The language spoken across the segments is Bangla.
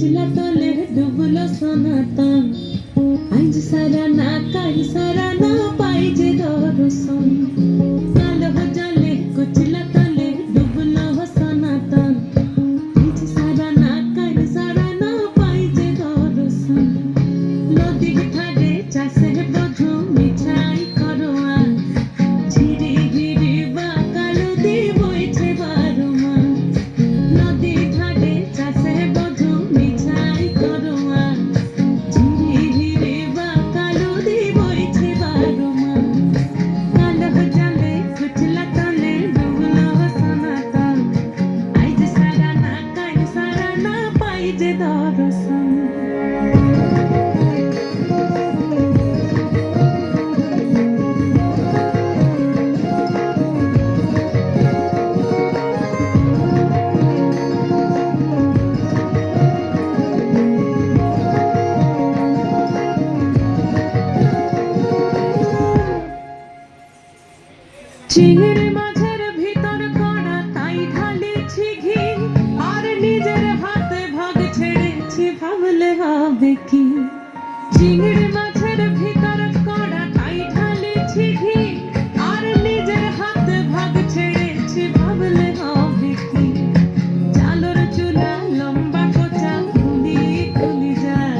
कुचला तले डुबलो सनातन आज सारा ना काल सारा ना पाइजे दर्शन कालो जले कुचला तले डुबलो सनातन आज सारा ना काल सारा ना पाइजे दर्शन नदी ठाडे चासे बधु मिठाई करवा झिरी झिरी बाकालो दी बइछे बारुमा नदी ठाडे चासे बधु मिठाई करवा झिरी झिरी बाकालो दी बइछे बारुमा कालो जले कुचला तले डुबलो सनातन आज सारा ना काल सारा ना पाइजे दर्शन চিংড়ি মাছের ভিতর কড়া তাই ঢালেছি ঘি আর নিজের হাতে ভাগ ছেড়েছি ভাবলে হবে কি চিংড়ি মাছের ভিতর কড়া তাই ঢালেছি ঘি আর নিজের হাতে ভাগ ছেড়েছি ভাবলে হবে কি চালর চুলা লম্বা কোচা খুলি খুলি যায়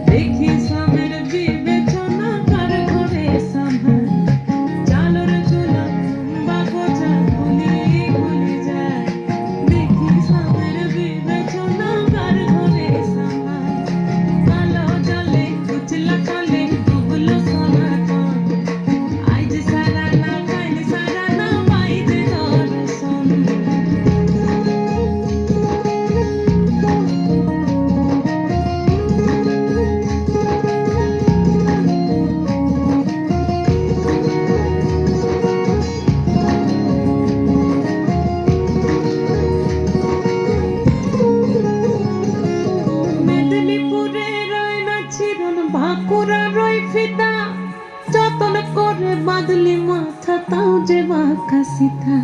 দেখি স্বামীর বিবেচনা কার ঘরে সামার চালর চুলা লম্বা কোচা খুলি খুলি যায় দেখি স্বামীর বিবেচনা কার ঘরে সামার কালো জলে কুচলা তলে ডুবলো সনাতন আজ সারা না কাল সারা না পাইছে দর্শন মেদিনীপুরে রয় না ছিরন বাঁকুড়া রয় ফিতা যতন করে বাদলি মাথা তাও যে বাঁকা সিধা